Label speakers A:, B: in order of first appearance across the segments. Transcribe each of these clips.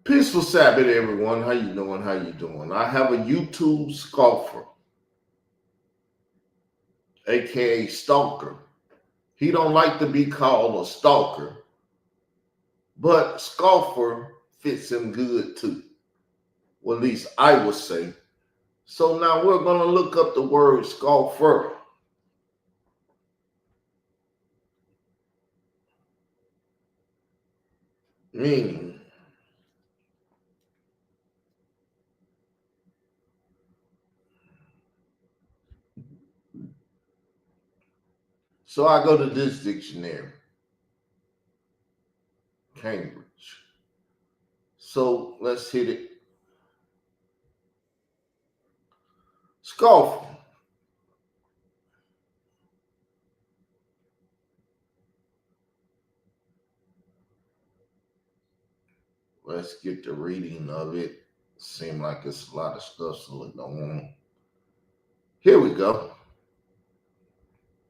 A: Peaceful Sabbath, everyone. How you doing? How you doing? I have a YouTube scoffer, aka stalker. He don't like to be called a stalker, but scoffer fits him good too. Well, at least I would say. So now we're gonna look up the word scoffer. Meaning. So I go to this dictionary, Cambridge. So let's hit it. Scoffer. Let's get the reading of it. Seems like it's a lot of stuff, so I don't want. Here we go.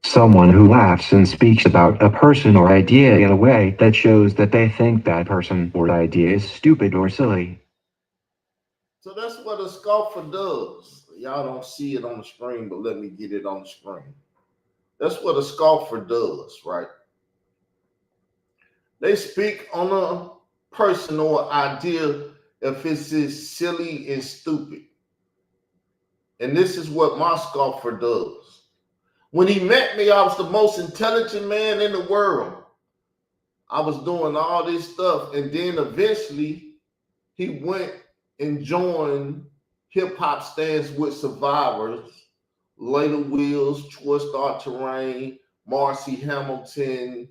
B: Someone who laughs and speaks about a person or idea in a way that shows that they think that person or idea is stupid or silly.
A: So that's what a scoffer does. Y'all don't see it on the screen, but let me get it on the screen. That's what a scoffer does, right? They speak on a person or idea if it's just silly and stupid. And this is what my scoffer does. When he met me, I was the most intelligent man in the world. I was doing all this stuff, and then eventually he went and joined Hip Hop Stands with Survivors, Layla Wills, Troy Star Terrain, Marcy Hamilton,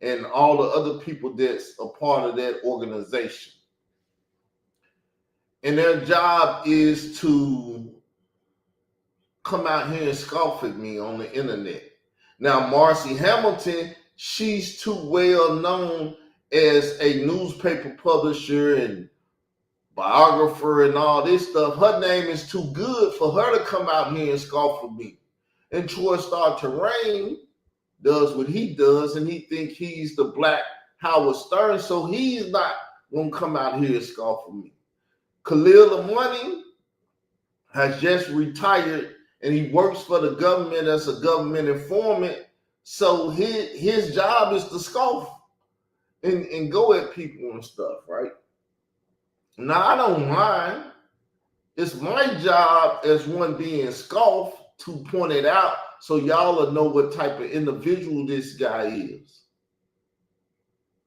A: and all the other people that's a part of that organization. And their job is to come out here and scoff at me on the internet. Now, Marcy Hamilton, she's too well known as a newspaper publisher and biographer and all this stuff. Her name is too good for her to come out here and scoff at me. And Troy Star Terrain does what he does, and he think he's the black Howard Stern, so he's not gonna come out here and scoff at me. Khalil the Money has just retired, and he works for the government as a government informant. So his job is to scoff and go at people and stuff, right? Now, I don't mind. It's my job as one being scoffed to point it out so y'all will know what type of individual this guy is.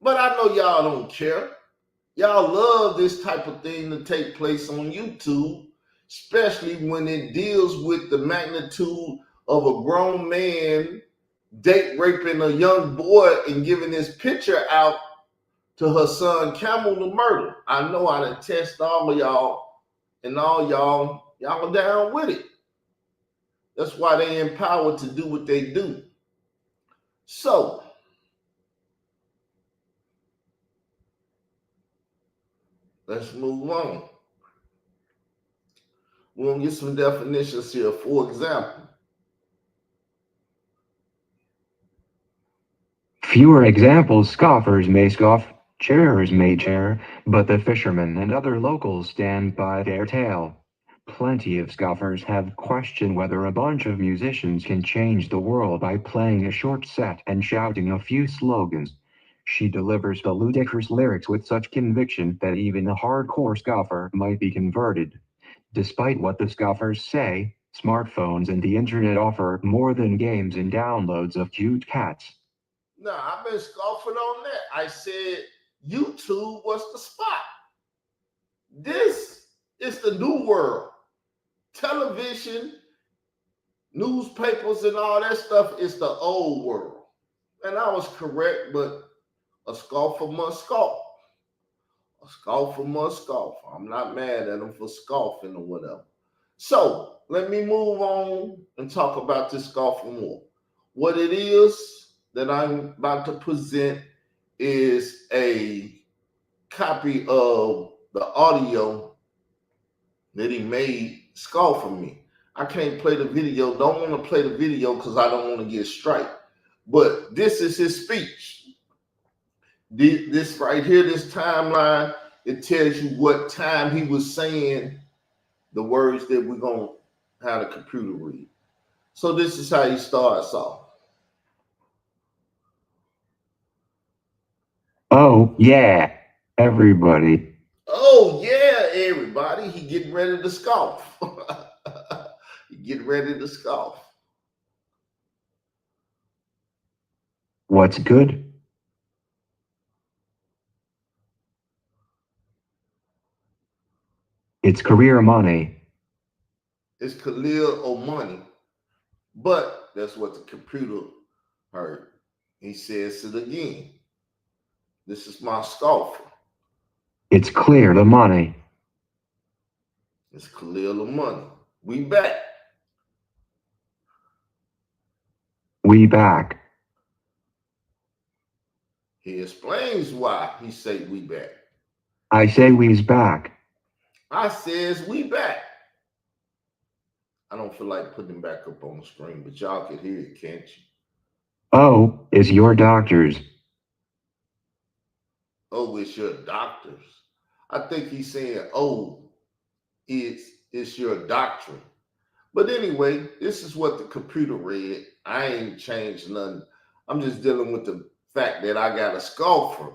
A: But I know y'all don't care. Y'all love this type of thing to take place on YouTube, especially when it deals with the magnitude of a grown man date raping a young boy and giving his picture out to her son Camel to murder. I know I done test all of y'all, and all y'all down with it. That's why they empowered to do what they do. So let's move on. We're gonna get some definitions here. For example,
B: Fewer examples: scoffers may scoff, cheerers may cheer, but the fishermen and other locals stand by their tale. Plenty of scoffers have questioned whether a bunch of musicians can change the world by playing a short set and shouting a few slogans. She delivers the ludicrous lyrics with such conviction that even a hardcore scoffer might be converted. Despite what the scoffers say, smartphones and the internet offer more than games and downloads of cute cats.
A: now I've been scoffing on that. I said YouTube was the spot. This is the new world. Television, newspapers, and all that stuff is the old world. And I was correct, but a scoffer must scoff. A scoffer must scoff. I'm not mad at them for scoffing or whatever. So let me move on and talk about this scoffer more. What it is that I'm about to present is a copy of the audio that he made scoffer me. I can't play the video. Don't want to play the video because I don't want to get strike. But this is his speech. This right here, this timeline, it tells you what time he was saying the words that we're going to have the computer read. So this is how he starts off.
B: Oh, yeah, everybody.
A: Oh, yeah, everybody. He getting ready to scoff. He getting ready to scoff.
B: What's good? It's career money.
A: It's Khalil or money. But that's what the computer heard. He says it again. This is my scoffer.
B: It's clear the money.
A: It's Khalil or money. We back.
B: We back.
A: He explains why he say we back.
B: I say we's back.
A: I says we back. I don't feel like putting him back up on the screen, but y'all can hear it, can't you?
B: Oh, it's your doctors.
A: Oh, it's your doctors. I think he's saying, oh, it's your doctrine. But anyway, this is what the computer read. I ain't changed nothing. I'm just dealing with the fact that I got a scoffer.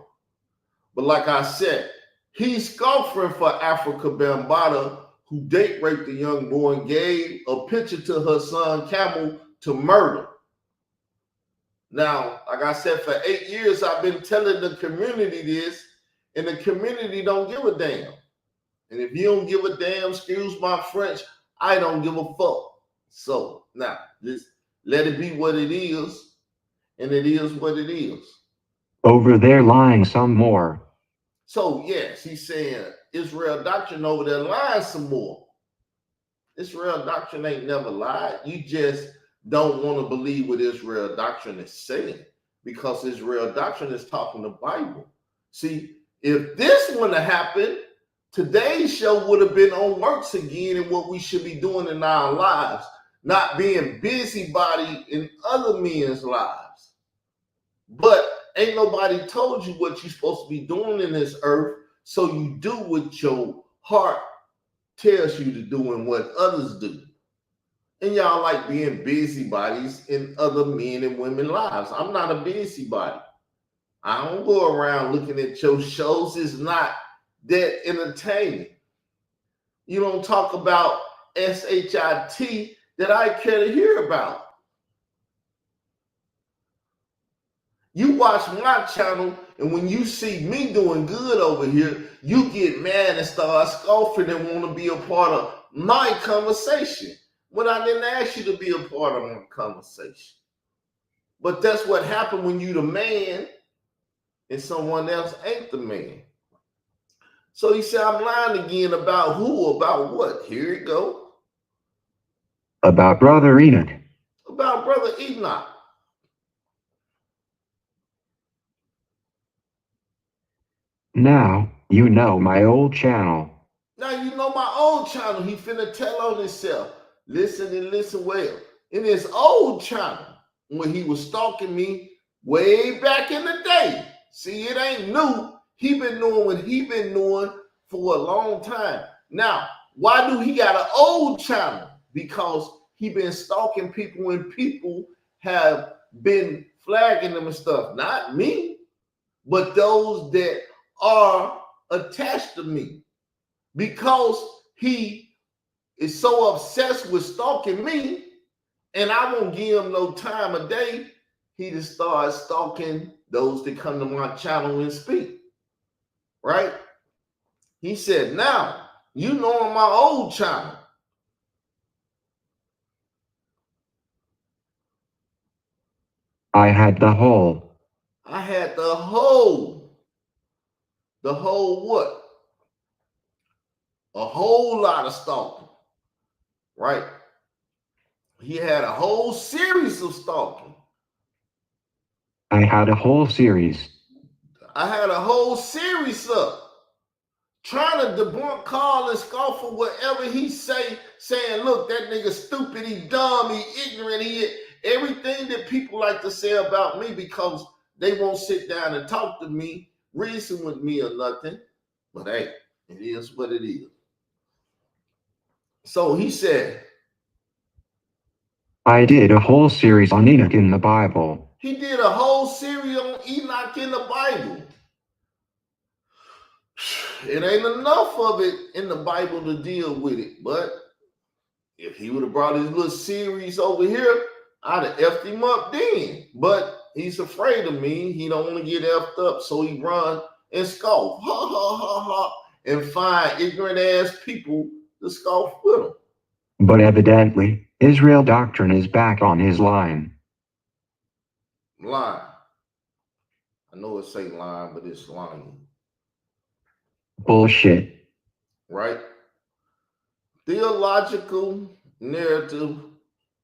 A: But like I said, he's scoffing for Africa Bambaataa, who date raped a young boy and gave a picture to her son Camel to murder. Now, like I said, for 8 years, I've been telling the community this, and the community don't give a damn. And if you don't give a damn, excuse my French, I don't give a fuck. So now, just let it be what it is, and it is what it is.
B: Over there lying some more.
A: So yes, he's saying Israel doctrine over there lying some more. Israel doctrine ain't never lied. You just don't want to believe what Israel doctrine is saying because Israel doctrine is talking the Bible. See, if this wouldn't have happened, today's show would have been on works again and what we should be doing in our lives, not being busybody in other men's lives. But ain't nobody told you what you're supposed to be doing in this earth, so you do what your heart tells you to do and what others do. And y'all like being busybodies in other men and women's lives. I'm not a busybody. I don't go around looking at your shows. It's not that entertaining. You don't talk about SHIT that I care to hear about. You watch my channel, and when you see me doing good over here, you get mad and start scoffing and want to be a part of my conversation when I didn't ask you to be a part of my conversation. But that's what happened when you the man and someone else ain't the man. So he said, I'm lying again about who, about what? Here it go.
B: About Brother Enoch.
A: About Brother Enoch.
B: Now, you know my old channel.
A: Now you know my old channel. He finna tell on himself. Listen and listen well. In his old channel, when he was stalking me way back in the day. See, it ain't new. He been doing what he been doing for a long time. Now, why do he got an old channel? Because he been stalking people and people have been flagging them and stuff. Not me, but those that are attached to me. Because he is so obsessed with stalking me, and I won't give him no time of day, he just starts stalking those that come to my channel and speak. Right? He said, now, you know on my old channel.
B: I had the whole.
A: I had the whole what? A whole lot of stalking. Right? He had a whole series of stalking.
B: I had a whole series.
A: I had a whole series up. Trying to debunk Carl and Scoffer whatever he say, saying, look, that nigga stupid, he dumb, he ignorant, he everything that people like to say about me, because They won't sit down and talk to me, reason with me or nothing. But hey, it is what it is. So he said,
B: I did a whole series on Enoch in the Bible.
A: He did a whole series on Enoch in the Bible. It ain't enough of it in the Bible to deal with it. But if he would have brought his little series over here, I'd have effed him up then. But he's afraid of me. He don't want to get effed up, so he run and scoff. Ha, ha, ha, ha. And find ignorant ass people to scoff with him.
B: But evidently, Israel Doctrine is back on his line.
A: Line. I know it say line, but it's lying.
B: Bullshit.
A: Right? Theological narrative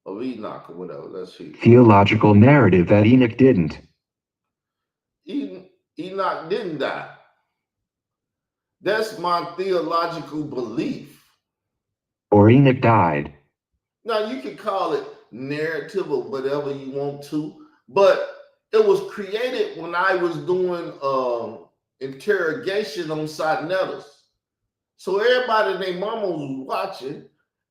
A: of Enoch or whatever. Let's see.
B: Theological narrative that Enoch didn't.
A: Enoch didn't die. That's my theological belief.
B: Or Enoch died.
A: Now, you can call it narrative or whatever you want to, but it was created when I was doing interrogation on Sodnetters. So everybody and their mama was watching,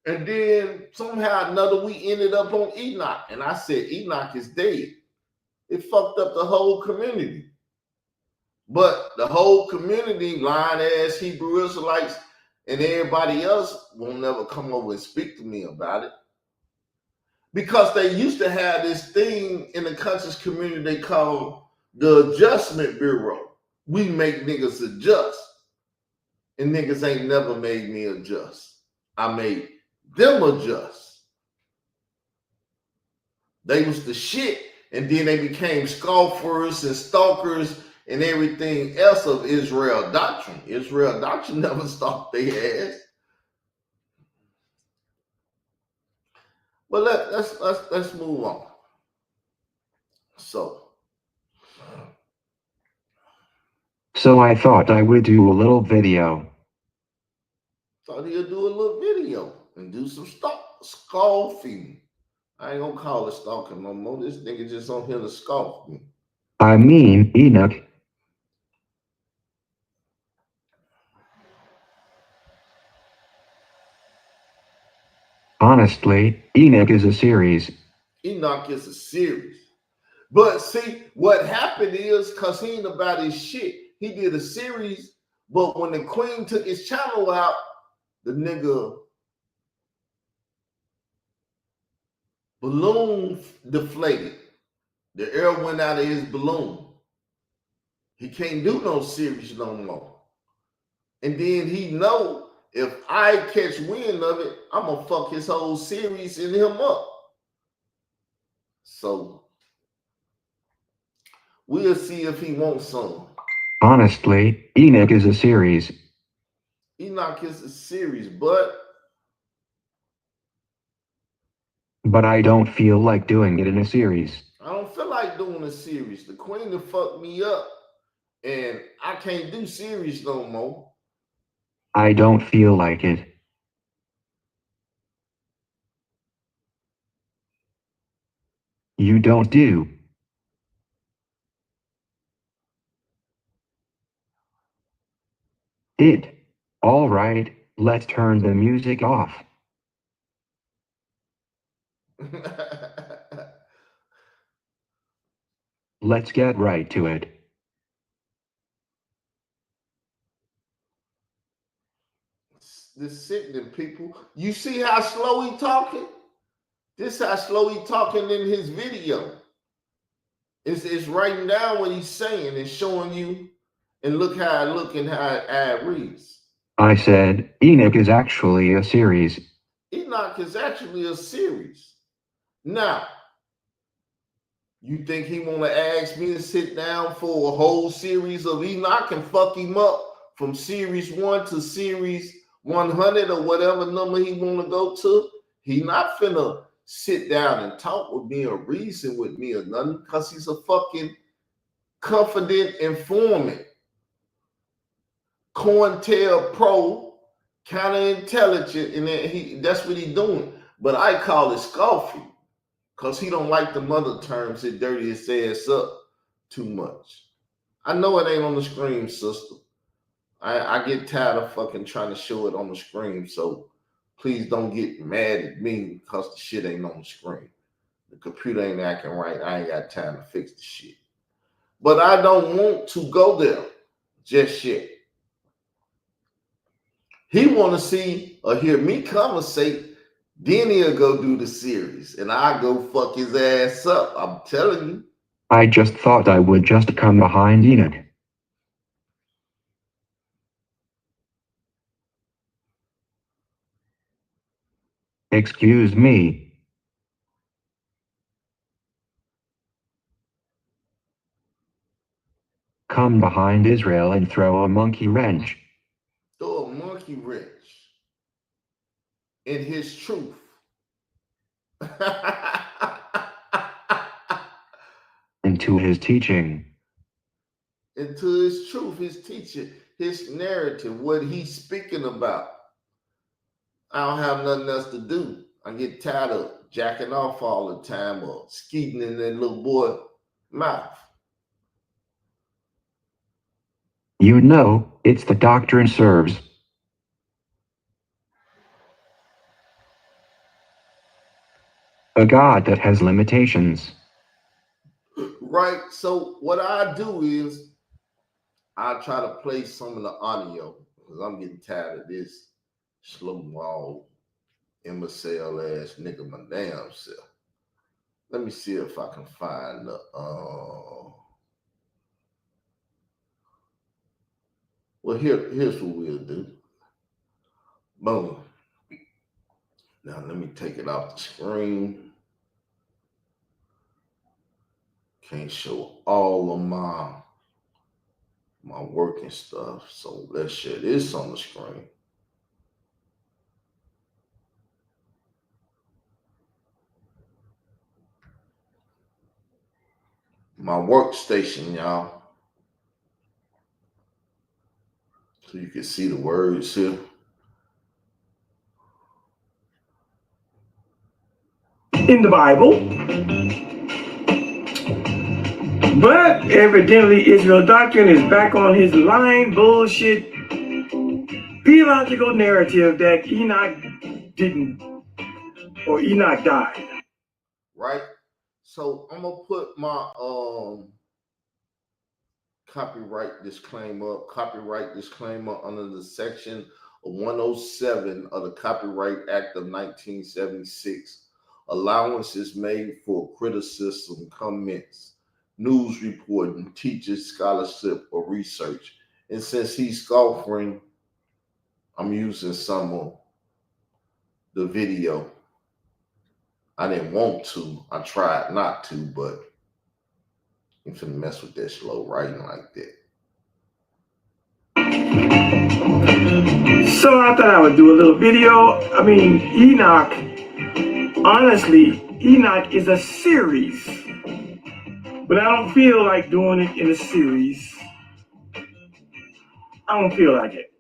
A: and then somehow or another we ended up on Enoch. And I said, Enoch is dead. It fucked up the whole community. But the whole community, lying-ass Hebrew Israelites, and everybody else won't never come over and speak to me about it. Because they used to have this thing in the conscious community they call the Adjustment Bureau. We make niggas adjust. And niggas ain't never made me adjust. I made them adjust. They was the shit, and then they became scoffers and stalkers and everything else of Israel Doctrine. Israel Doctrine never stalked their ass. But let's move on. So
B: I thought I would do a little video.
A: Thought he'll do a little video and do some scoffing. I ain't gonna call it stalking no more. This nigga just on here to scoff me.
B: I mean, Enoch. Honestly, Enoch is a series.
A: Enoch is a series. But see, what happened is, because he ain't about his shit, he did a series, but when the queen took his channel out, the nigga balloon deflated. The air went out of his balloon. He can't do no series no more. And then he know if I catch wind of it, I'm gonna fuck his whole series and him up. So we'll see if he wants some.
B: Honestly, Enoch is a series.
A: Enoch is a series, but
B: I don't feel like doing it in a series.
A: I don't feel like doing a series. The queen will fuck me up, and I can't do series no more.
B: I don't feel like it. You don't do. It. All right, let's turn the music off. Let's get right to it.
A: This sickening, people. You see how slow he talking? This how slow he talking in his video. It's writing down what he's saying and showing you, and look how it look and how it reads.
B: I said, Enoch is actually a series.
A: Enoch is actually a series. Now, you think he want to ask me to sit down for a whole series of Enoch and fuck him up from series 1 to series 100 or whatever number he want to go to? He not finna sit down and talk with me or reason with me or nothing, because he's a fucking confident informant. COINTELPRO, counterintelligent, and that's what he doing. But I call it scoffing, because he don't like the other terms that dirty his ass up. too much. I know it ain't on the screen, sister. I get tired of fucking trying to show it on the screen, so please don't get mad at me because the shit ain't on the screen. The computer ain't acting right. I ain't got time to fix the shit. But I don't want to go there just yet. He want to see or hear me conversate, then he'll go do the series, and I go fuck his ass up. I'm telling you.
B: I just thought I would just come behind Enoch. Excuse me. Come behind Israel and throw a monkey wrench.
A: Throw a monkey wrench in his truth.
B: Into his teaching.
A: Into his truth, his teaching, his narrative, what he's speaking about. I don't have nothing else to do. I get tired of jacking off all the time or skeeting in that little boy mouth.
B: You know, it's the doctrine serves. A God that has limitations.
A: Right? So what I do is I try to play some of the audio because I'm getting tired of this slow wall imbecile ass nigga my damn self. Let me see if I can find the well here's what we'll do. Boom. Now let me take it off the screen. Can't show all of my working stuff. So let's share this on the screen. My workstation, y'all. So you can see the words here.
C: In the Bible. But evidently Israel Doctrine is back on his lying bullshit theological narrative that Enoch didn't, or Enoch died.
A: Right? So I'm gonna put my copyright disclaimer under the section 107 of the Copyright Act of 1976. Allowance is made for criticism, comments, news reporting, teachers, scholarship, or research. And since he's scoffing, I'm using some of the video. I didn't want to. I tried not to, but I'm finna mess with that slow writing like that.
C: So I thought I would do a little video. I mean, Enoch, honestly, Enoch is a series. But I don't feel like doing it in a series. I don't feel like it.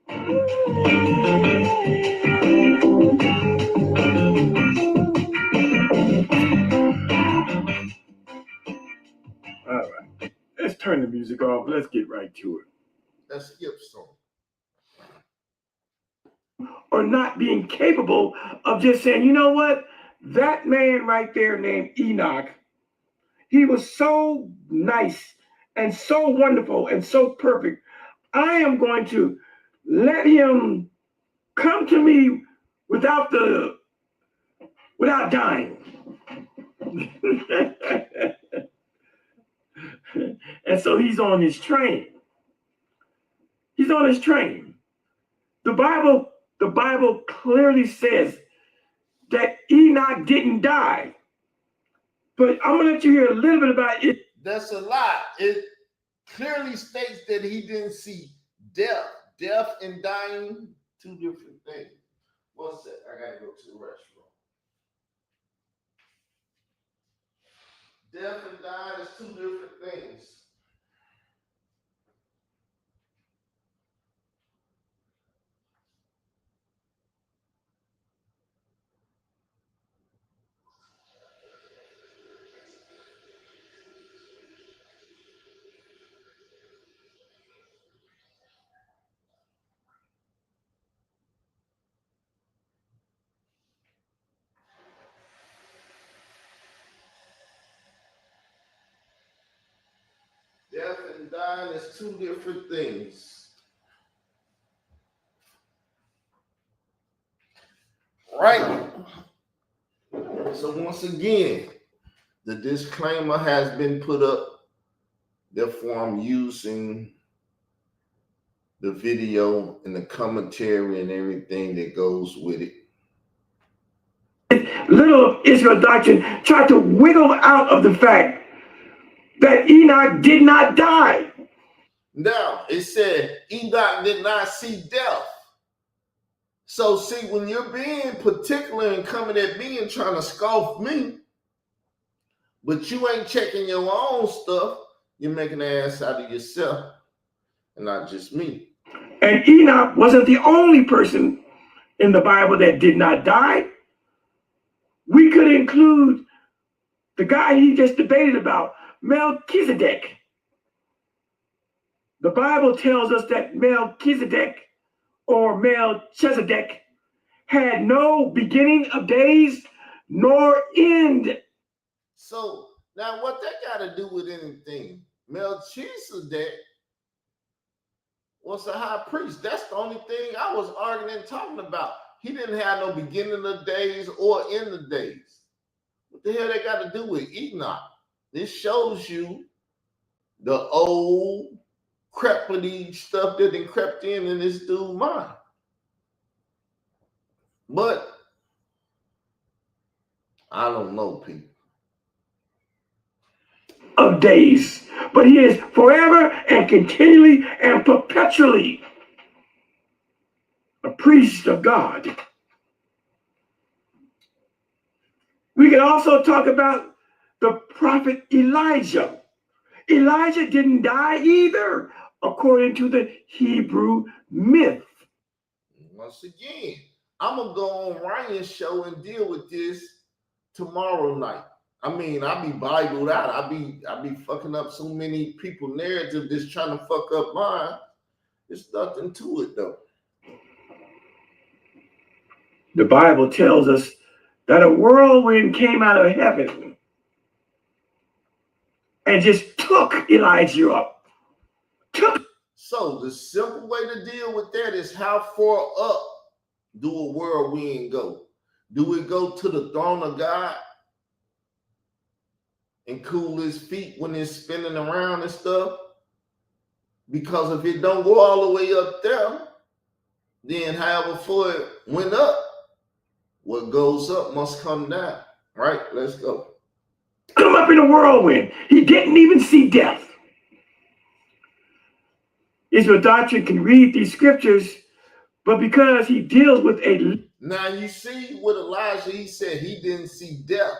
C: All right. Let's turn the music off. Let's get right to it.
A: Let's skip some.
C: Or not being capable of just saying, you know what? That man right there named Enoch, he was so nice and so wonderful and so perfect. I am going to let him come to me without dying. And so he's on his train. He's on his train. The Bible clearly says that Enoch didn't die. But I'm gonna let you hear a little bit about it.
A: That's a lie. It clearly states that he didn't see death. Death and dying, two different things. What's that? I gotta go to the restroom. Death and dying is two different things. and dying is two different things. Right? So once again, the disclaimer has been put up. Therefore, I'm using the video and the commentary and everything that goes with it.
C: Little Israel doctrine tried to wiggle out of the fact that Enoch did not die.
A: Now, it said Enoch did not see death. So, see, when you're being particular and coming at me and trying to scoff me, but you ain't checking your own stuff, you're making an ass out of yourself and not just me.
C: And Enoch wasn't the only person in the Bible that did not die. We could include the guy he just debated about, Melchizedek. The Bible tells us that Melchizedek or Melchizedek had no beginning of days nor end.
A: So now what that got to do with anything? Melchizedek was a high priest. That's the only thing I was arguing and talking about. He didn't have no beginning of days or end of days. What the hell they got to do with Enoch? This shows you the old crepity stuff that then crept in this dude's mind. But I don't know, people.
C: Of days, but he is forever and continually and perpetually a priest of God. We can also talk about the prophet Elijah. Elijah didn't die either, according to the Hebrew myth.
A: Once again, I'm gonna go on Ryan's show and deal with this tomorrow night. I mean, I be Bibled out. I be fucking up so many people narrative just trying to fuck up mine. There's nothing to it though.
C: The Bible tells us that a whirlwind came out of heaven and just took Elijah up.
A: So the simple way to deal with that is how far up do a whirlwind go? Do it go to the throne of God and cool his feet when it's spinning around and stuff? Because if it don't go all the way up there, then however far it went up, what goes up must come down. Right? Let's go.
C: Come up in a whirlwind. He didn't even see death. Israel doctrine can read these scriptures, but because he deals with a...
A: Now you see with Elijah, he said he didn't see death.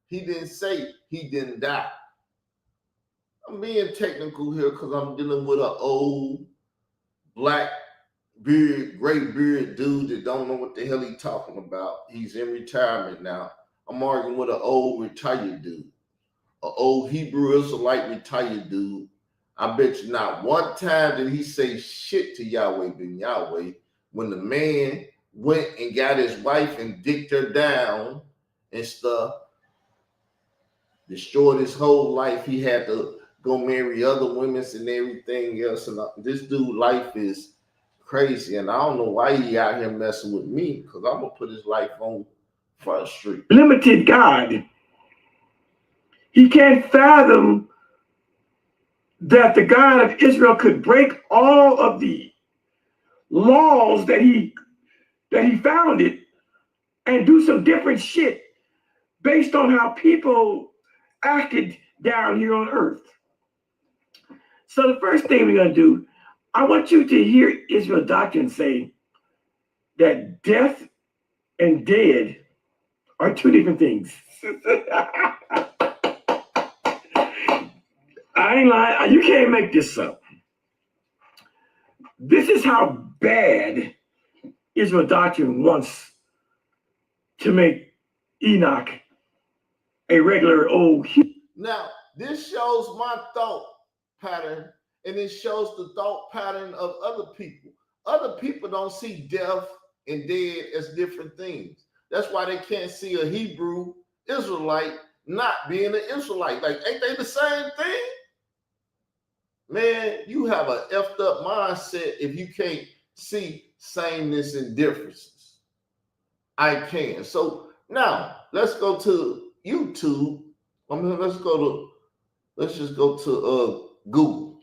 A: He didn't say he didn't die. I'm being technical here because I'm dealing with an old black beard, gray beard dude that don't know what the hell he's talking about. He's in retirement now. I'm arguing with an old retired dude, an old Hebrew Israelite retired dude. I bet you not one time did he say shit to Yahweh ben Yahweh when the man went and got his wife and dicked her down and stuff, destroyed his whole life. He had to go marry other women and everything else. And this dude life is crazy. And I don't know why he out here messing with me, because I'm going to put his life on Front Street.
C: Limited God. He can't fathom that the God of Israel could break all of the laws that he founded and do some different shit based on how people acted down here on earth. So the first thing we're going to do, I want you to hear Israel doctrine say that death and dead are two different things. I ain't lying. You can't make this up. This is how bad Israel doctrine wants to make Enoch a regular old.
A: Now, this shows my thought pattern, and it shows the thought pattern of other people. Other people don't see death and dead as different things. That's why they can't see a Hebrew Israelite not being an Israelite. Like, ain't they the same thing? Man, you have a effed up mindset if you can't see sameness and differences. I can. So now let's go to YouTube. Let's just go to Google.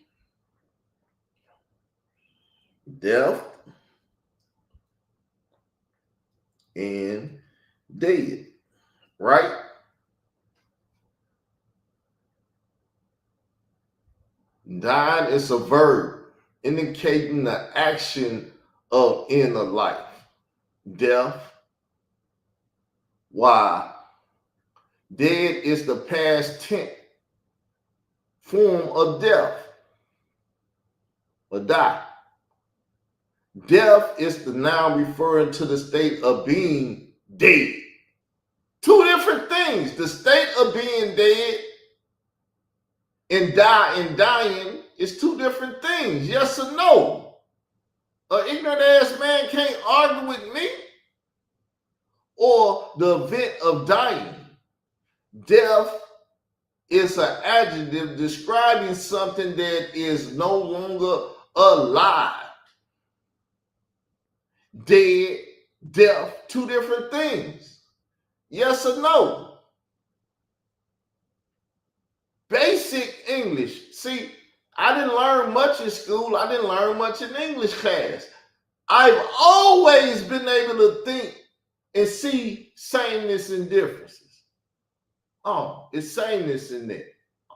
A: Deaf and dead, right? Dying is a verb indicating the action of inner life. Death. Why? Dead is the past tense form of death or die. Death is the noun referring to the state of being dead. Two different things. The state of being dead and dying is two different things. Yes or no? An ignorant ass man can't argue with me. Or the event of dying. Death is an adjective describing something that is no longer alive. Dead, death, two different things. Yes or no? Basic English. See, I didn't learn much in school. I didn't learn much in English class. I've always been able to think and see sameness and differences. Oh, it's sameness in that.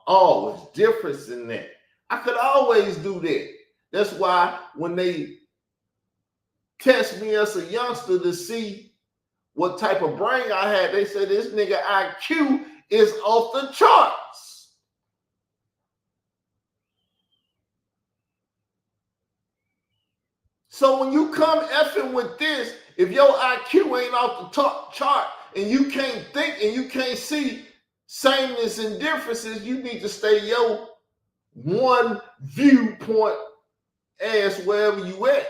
A: Oh, it's difference in that. I could always do that. That's why when they test me as a youngster to see what type of brain I had, they said this nigga IQ is off the charts. So when you come effing with this, if your IQ ain't off the top chart and you can't think and you can't see sameness and differences, you need to stay your one viewpoint as wherever you at.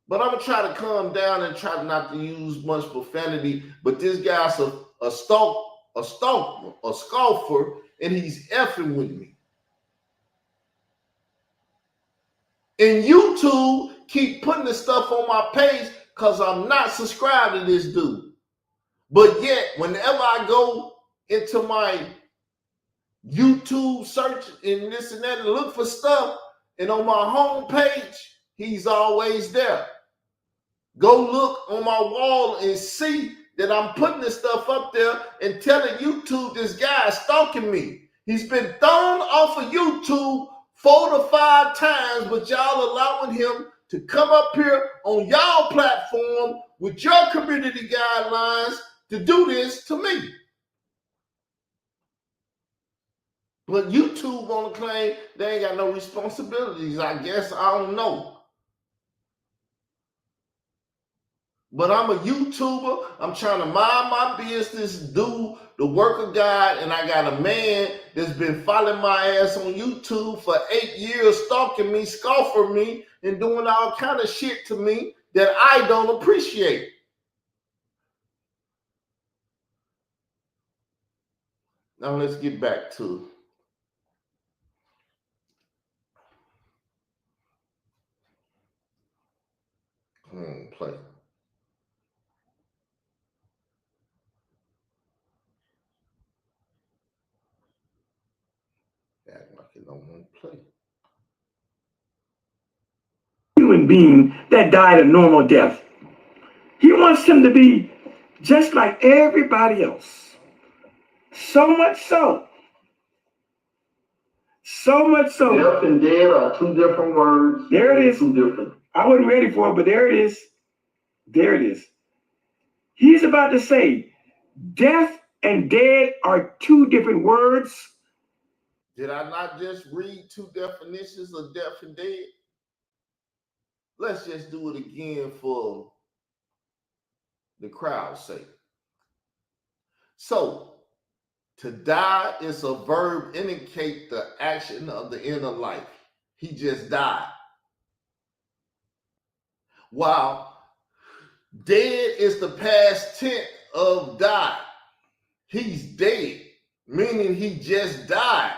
A: But I'm gonna try to calm down and try not to use much profanity. But this guy's a scoffer, and he's effing with me. And YouTube keep putting this stuff on my page because I'm not subscribed to this dude. But yet, whenever I go into my YouTube search and this and that and look for stuff, and on my home page, he's always there. Go look on my wall and see that I'm putting this stuff up there and telling YouTube this guy is stalking me. He's been thrown off of YouTube 4 to 5 times, but y'all allowing him to come up here on y'all platform with your community guidelines to do this to me. But YouTube want to claim they ain't got no responsibilities, I guess. I don't know. But I'm a YouTuber. I'm trying to mind my business, do the work of God, and I got a man that's been following my ass on YouTube for 8 years, stalking me, scoffing me, and doing all kind of shit to me that I don't appreciate. Now let's get back to play. Act like it don't want to play.
C: Human being that died a normal death. He wants him to be just like everybody else. So much so.
A: Deaf and dead are two different words.
C: There it is.
A: Two different.
C: I wasn't ready for it, but there it is. There it is. He's about to say, death and dead are two different words.
A: Did I not just read two definitions of deaf and dead? Let's just do it again for the crowd's sake. So, to die is a verb indicate the action of the inner life. He just died. While dead is the past tense of die. He's dead, meaning he just died.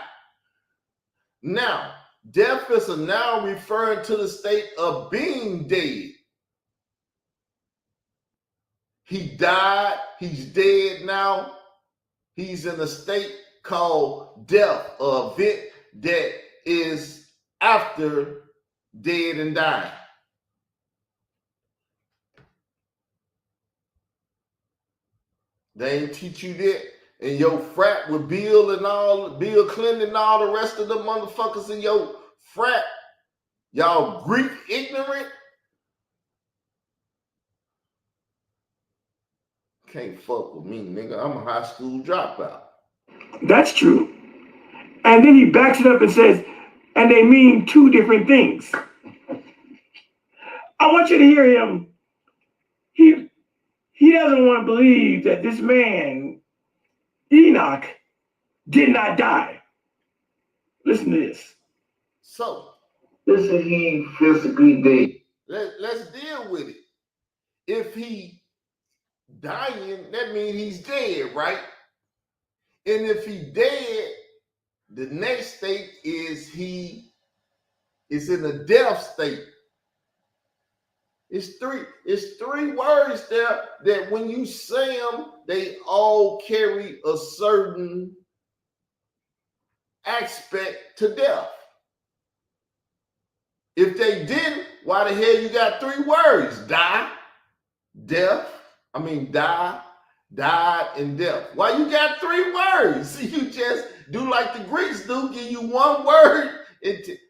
A: Now, death is a noun referring to the state of being dead. He died, he's dead now. He's in a state called death, an event that is after dead and dying. They ain't teach you that. And your frat with Bill Clinton and all the rest of the motherfuckers in your frat, y'all Greek ignorant. Can't fuck with me, nigga. I'm a high school dropout.
C: That's true. And then he backs it up and says, and they mean two different things. I want you to hear him. He doesn't want to believe that this man, Enoch, did not die. Listen to this.
A: So, listen, he physically dead. Let's deal with it. If he dying, that means he's dead, right? And if he dead, the next state is he is in a death state. It's three words there that when you say them, they all carry a certain aspect to death. If they didn't, why the hell you got three words? Die, died, and death. Why you got three words? You just do like the Greeks do, give you one word.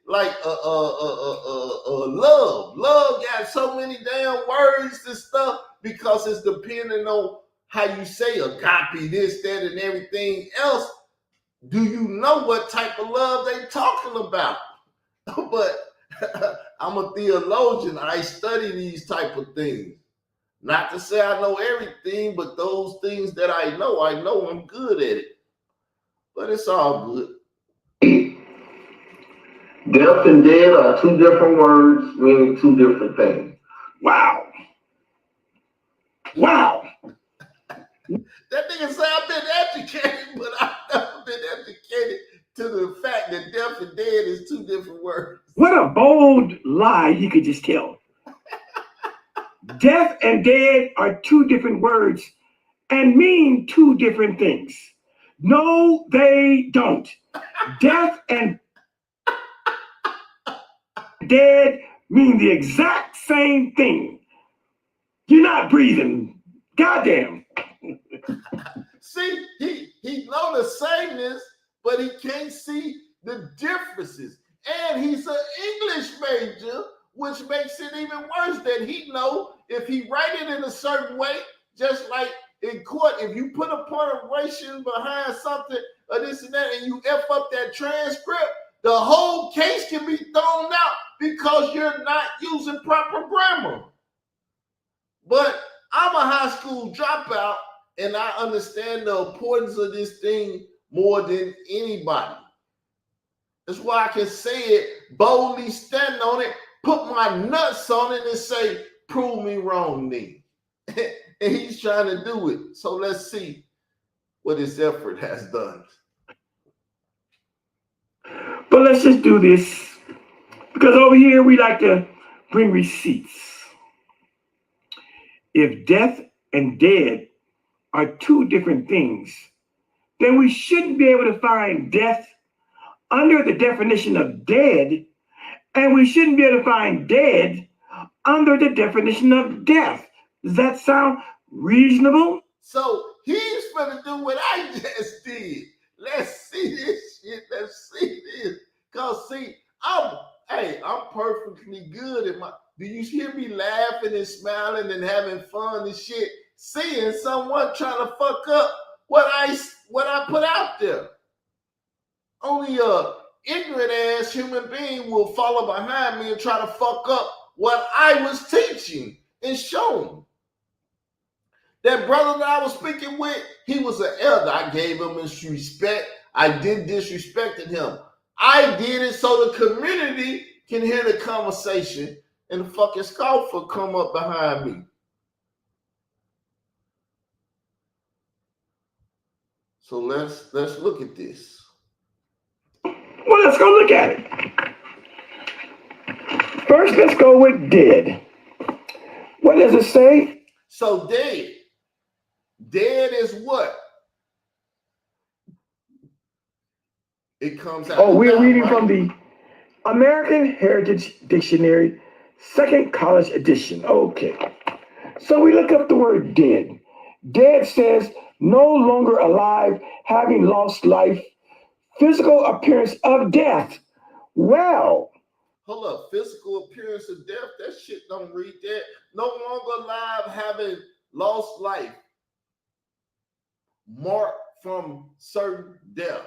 A: Like love. Love got so many damn words and stuff because it's depending on how you say agape, this, that, and everything else. Do you know what type of love they talking about? But I'm a theologian. I study these type of things. Not to say I know everything, but those things that I know I'm good at it. But it's all good. Death and dead are two different words meaning two different things.
C: Wow. Wow.
A: That nigga say I've been educated, but I've never been educated to the fact that death and dead is two different words.
C: What a bold lie he could just tell. Death and dead are two different words and mean two different things. No, they don't. Death and dead mean the exact same thing. You're not breathing. Goddamn.
A: See, he know the sameness, but he can't see the differences. And he's an English major, which makes it even worse that he know if he write it in a certain way, just like in court, if you put a punctuation behind something or this and that, and you F up that transcript, the whole case can be thrown out because you're not using proper grammar. But I'm a high school dropout, and I understand the importance of this thing more than anybody. That's why I can say it boldly, stand on it, put my nuts on it, and say, prove me wrong, nigga. And he's trying to do it. So let's see what his effort has done.
C: But let's just do this, because over here we like to bring receipts. If death and dead are two different things, then we shouldn't be able to find death under the definition of dead, and we shouldn't be able to find dead under the definition of death. Does that sound reasonable?
A: So he's gonna do what I just did. Let's see this shit. Let's see this. Cause see, I'm perfectly good at my. Do you hear me laughing and smiling and having fun and shit? Seeing someone trying to fuck up what I put out there. Only a ignorant ass human being will follow behind me and try to fuck up what I was teaching and showing. That brother that I was speaking with, he was an elder. I gave him his respect. I didn't disrespect him. I did it so the community can hear the conversation and the fucking scoffer come up behind me. So let's look at this.
C: Well, let's go look at it. First, let's go with dead. What does it say?
A: So dead. Dead is what? It comes out.
C: Oh, we're
A: down,
C: reading
A: right?
C: from the American Heritage Dictionary, second college edition. Okay. So we look up the word dead. Dead says no longer alive, having lost life, physical appearance of death. Well,
A: Hold up. Physical appearance of death. That shit don't read that. No longer alive, having lost life. Marked from certain death.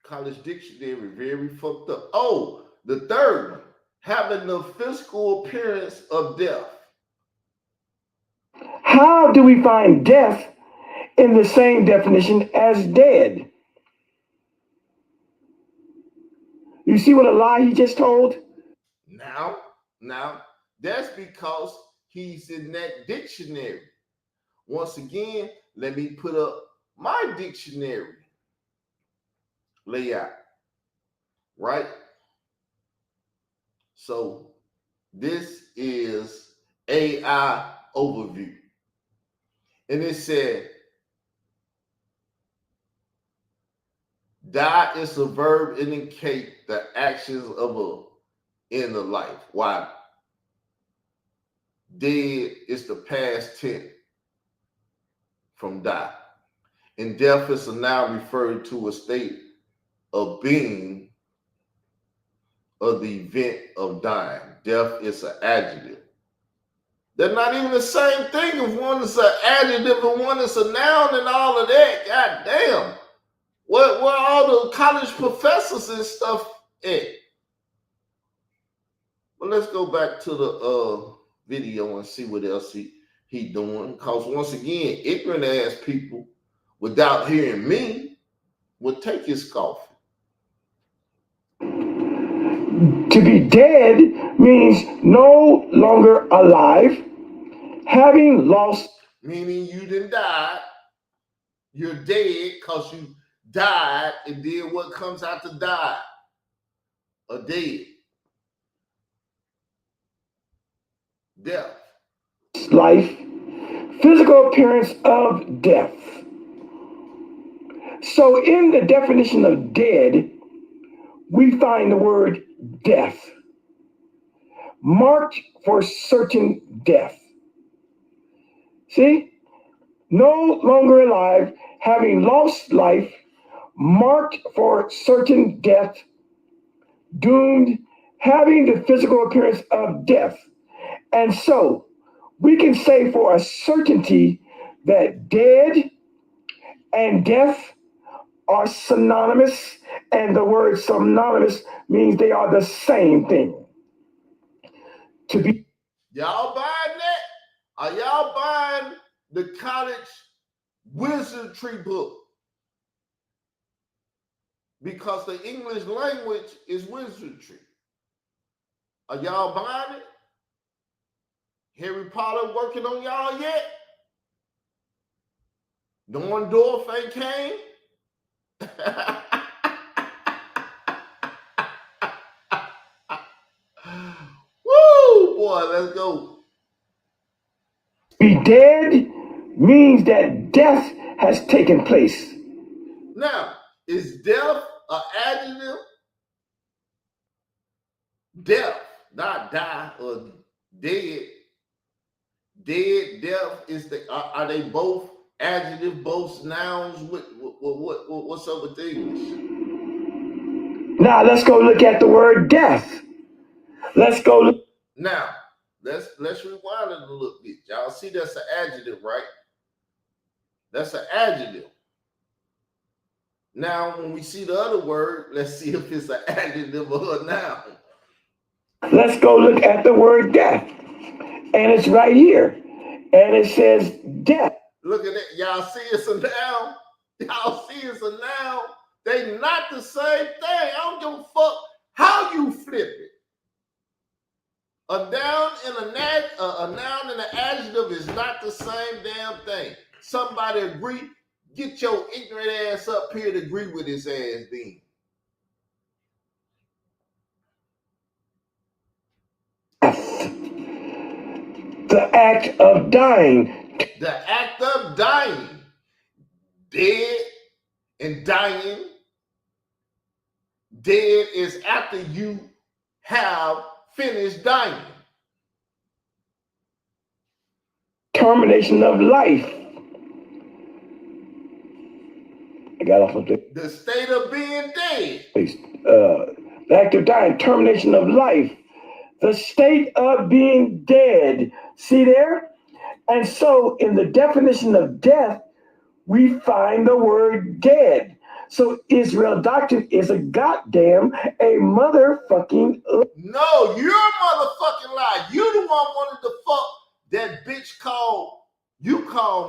A: College Dictionary, very fucked up. Oh, the third one, having the physical appearance of death.
C: how do we find death in the same definition as dead? You see what a lie he just told?
A: Now, that's because he's in that dictionary. Once again, let me put up my dictionary layout, right? So this is AI overview. And it said, die is a verb indicate the actions of a end of life. Why? Dead is the past tense from die. And death is a noun referring to a state of being of the event of dying. Death is an adjective. They're not even the same thing. If one is an adjective and one is a noun and all of that, god damn. Where all the college professors and stuff at? But let's go back to the video and see what else he doing. Because once again, ignorant ass people, without hearing me, would take his scoff.
C: To be dead means no longer alive, having lost.
A: Meaning you didn't die. You're dead because you died, and then what comes after die? A dead. Death.
C: Life, physical appearance of death. So in the definition of dead, we find the word death, marked for certain death. See? No longer alive, having lost life, marked for certain death, doomed, having the physical appearance of death. And so we can say for a certainty that dead and death are synonymous, and the word synonymous means they are the same thing. To be
A: Y'all buying that? Are y'all buying the college wizardry book? Because the English language is wizardry. Are y'all buying it? Harry Potter working on y'all yet? Dorndorf ain't came? Woo, boy, let's go.
C: Be dead means that death has taken place.
A: Now, is death an adjective? Death, not die or dead. Dead, death is the. Are they both adjective, both nouns? What's up with the English?
C: Now let's go look at the word death. Let's go look.
A: Now, let's rewind it a little bit. Y'all see that's an adjective, right? That's an adjective. Now, when we see the other word, let's see if it's an adjective or a noun.
C: Let's go look at the word death. And it's right here. And it says death.
A: Look at that. Y'all see it's a noun? Y'all see it's a noun? They not the same thing. I don't give a fuck how you flip it. A noun and a noun and an adjective is not the same damn thing. Somebody agree? get your ignorant ass up here to agree with his ass then.
C: The act of dying.
A: The act of dying. Dead and dying. Dead is after you have finished dying.
C: Termination of life. I got off of
A: the state of being dead.
C: The act of dying, termination of life, the state of being dead. See there? And so in the definition of death, we find the word dead. So Israel doctrine is a motherfucking.
A: No, you're a motherfucking lie. You the one wanted to fuck that bitch called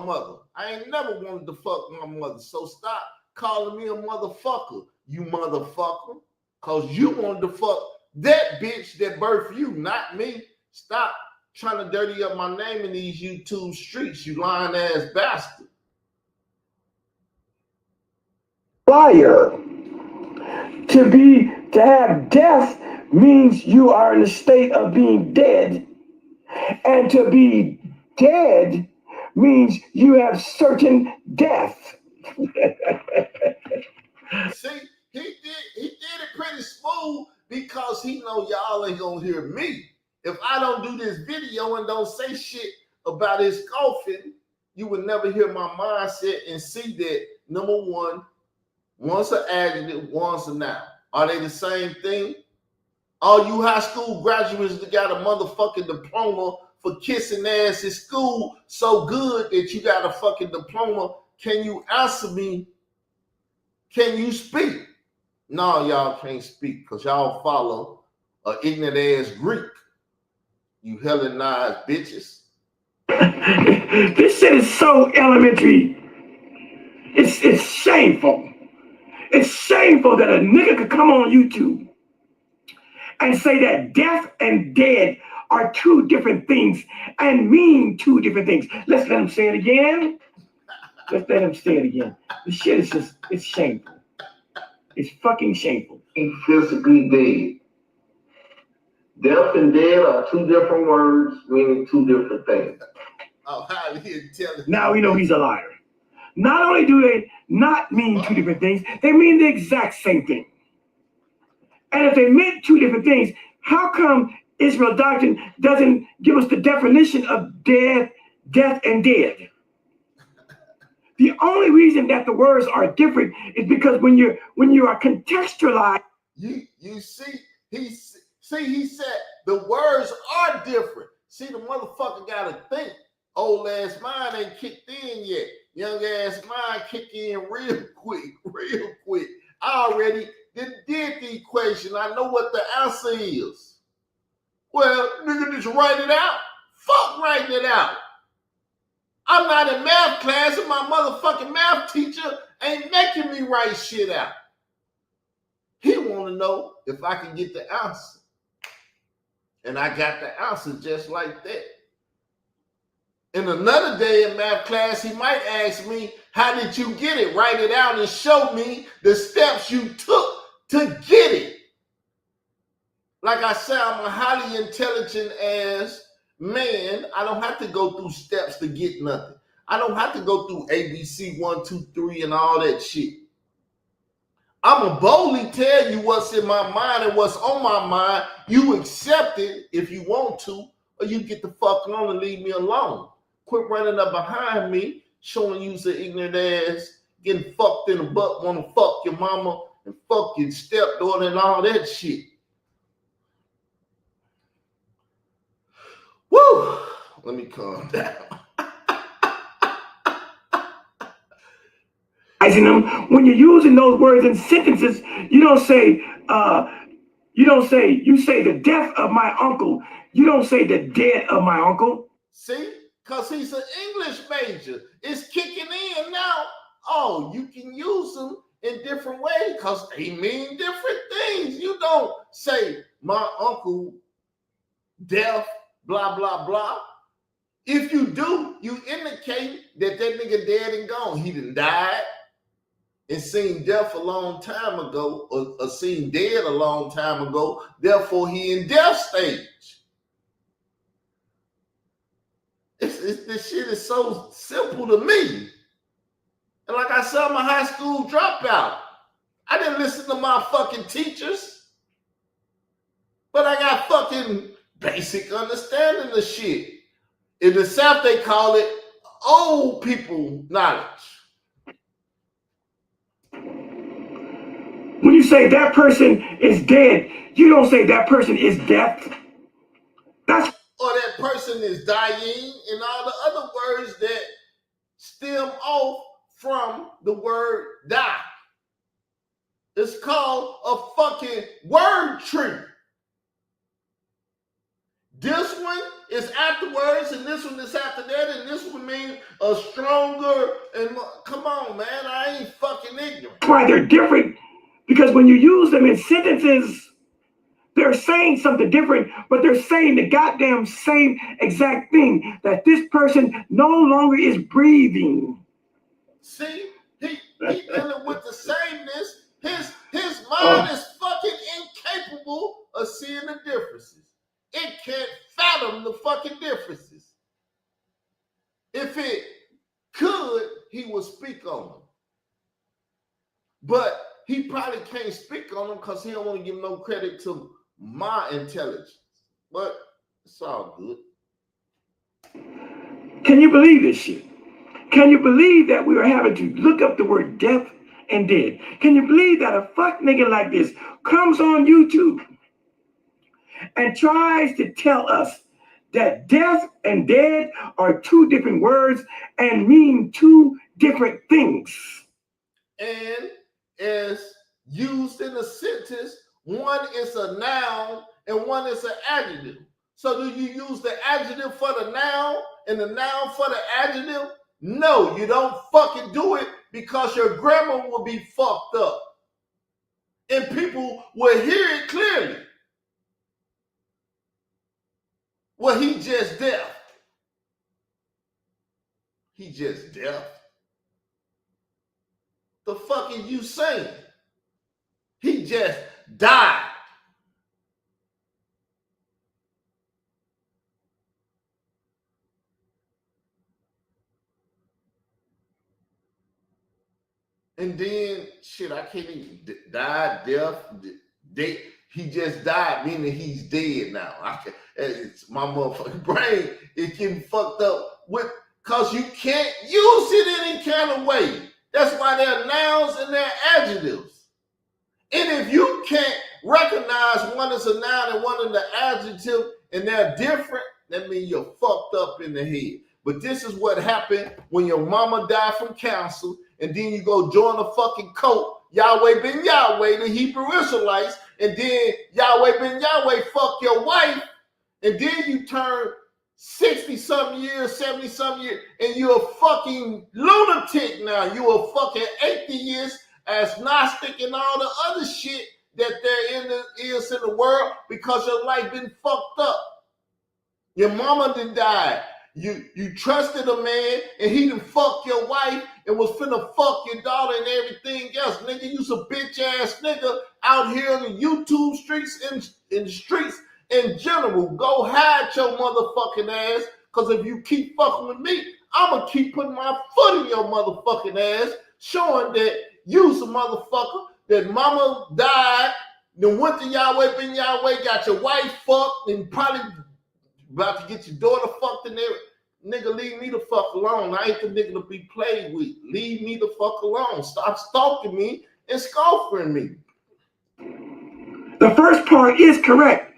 A: mother. I ain't never wanted to fuck my mother. So stop calling me a motherfucker, you motherfucker. Cause you wanted to fuck that bitch that birthed you, not me. Stop trying to dirty up my name in these YouTube streets, you lying ass bastard.
C: Liar. To have death means you are in a state of being dead. And to be dead means you have certain death.
A: See, he did it pretty smooth because he know y'all ain't gonna hear me. If I don't do this video and don't say shit about his coffin, you would never hear my mindset and see that, number one, one's an adjective, one's a noun. Are they the same thing? All you high school graduates that got a motherfucking diploma for kissing ass in school so good that you got a fucking diploma. Can you answer me? Can you speak? No, y'all can't speak because y'all follow an ignorant ass Greek. You Hellenized bitches.
C: This shit is so elementary. It's shameful. It's shameful that a nigga could come on YouTube and say that death and dead are two different things and mean two different things. Let's let him say it again. Let's let him say it again. The shit is just, it's shameful. It's fucking shameful.
D: Physically dead. Death and dead are two different words meaning two different things.
A: Oh, how he intelligent.
C: Now we know he's a liar. Not only do they not mean two different things, they mean the exact same thing. And if they meant two different things, how come Israel doctrine doesn't give us the definition of death and dead? The only reason that the words are different is because when you are contextualized.
A: You see, he said the words are different. See, the motherfucker gotta think. Old ass mind ain't kicked in yet. Young ass mind kick in real quick. I already did the equation. I know what the answer is. Well, nigga, just write it out. Fuck writing it out. I'm not in math class and my motherfucking math teacher ain't making me write shit out. He want to know if I can get the answer. And I got the answer just like that. In another day in math class, he might ask me, how did you get it? Write it out and show me the steps you took to get it. Like I said, I'm a highly intelligent ass man. I don't have to go through steps to get nothing. I don't have to go through ABC 1, 2, 3 and all that shit. I'ma boldly tell you what's in my mind and what's on my mind. You accept it if you want to, or you get the fuck on and leave me alone. Quit running up behind me, showing you's an ignorant ass, getting fucked in the butt, wanna fuck your mama and fuck your stepdaughter and all that shit. Woo! Let me calm down.
C: When you're using those words in sentences, you say the death of my uncle. You don't say the dead of my uncle.
A: See? Because he's an English major. It's kicking in now. Oh, you can use them in different ways because they mean different things. You don't say my uncle death, blah, blah, blah. If you do, you indicate that nigga dead and gone. He done died and seen death a long time ago, or seen dead a long time ago. Therefore, he in death stage. This shit is so simple to me. And like I said, I'm a high school dropout. I didn't listen to my fucking teachers, but I got fucking basic understanding of shit. In the South, they call it old people knowledge.
C: When you say that person is dead, you don't say that person is death. That's
A: or that person is dying, and all the other words that stem off from the word die. It's called a fucking word tree. This one is afterwards, and this one is after that, and this one means a stronger, and come on, man, I ain't fucking ignorant.
C: That's why they're different, because when you use them in sentences, they're saying something different, but they're saying the goddamn same exact thing, that this person no longer is breathing.
A: See, he dealing with the sameness. His mind is fucking incapable of seeing the differences. It can't fathom the fucking differences. If it could, he would speak on them. But he probably can't speak on them because he don't want to give no credit to my intelligence. But it's all good.
C: Can you believe this shit? Can you believe that we are having to look up the word death and dead? Can you believe that a fuck nigga like this comes on YouTube and tries to tell us that death and dead are two different words and mean two different things?
A: And as used in a sentence, one is a noun and one is an adjective. So do you use the adjective for the noun and the noun for the adjective? No, you don't fucking do it, because your grammar will be fucked up. And people will hear it clearly. Well, he just deaf. He just deaf. The fuck are you saying? He just died. And then, shit, I can't even die, death, dead. He just died, meaning he's dead now. It's my motherfucking brain is getting fucked up with, because you can't use it any kind of way. That's why they're nouns and they're adjectives. And if you can't recognize one is a noun and one is an adjective, and they're different, that means you're fucked up in the head. But this is what happened when your mama died from cancer, and then you go join a fucking cult, Yahweh ben Yahweh, the Hebrew Israelites, and then Yahweh ben Yahweh fuck your wife, and then you turn 60-something years, 70-something years, and you're a fucking lunatic now. You're a fucking atheist, agnostic, and all the other shit that is in the world, because your life been fucked up. Your mama done died. You trusted a man, and he done fucked your wife and was finna fuck your daughter and everything else. Nigga, you's a bitch ass nigga out here on the YouTube streets and in the streets in general. Go hide your motherfucking ass, because if you keep fucking with me, I'ma keep putting my foot in your motherfucking ass, showing that you's a motherfucker, that mama died, then went to Yahweh ben Yahweh, got your wife fucked, and probably about to get your daughter fucked in there. Nigga, leave me the fuck alone. I ain't the nigga to be played with. Leave me the fuck alone. Stop stalking me and scoffing me.
C: The first part is correct.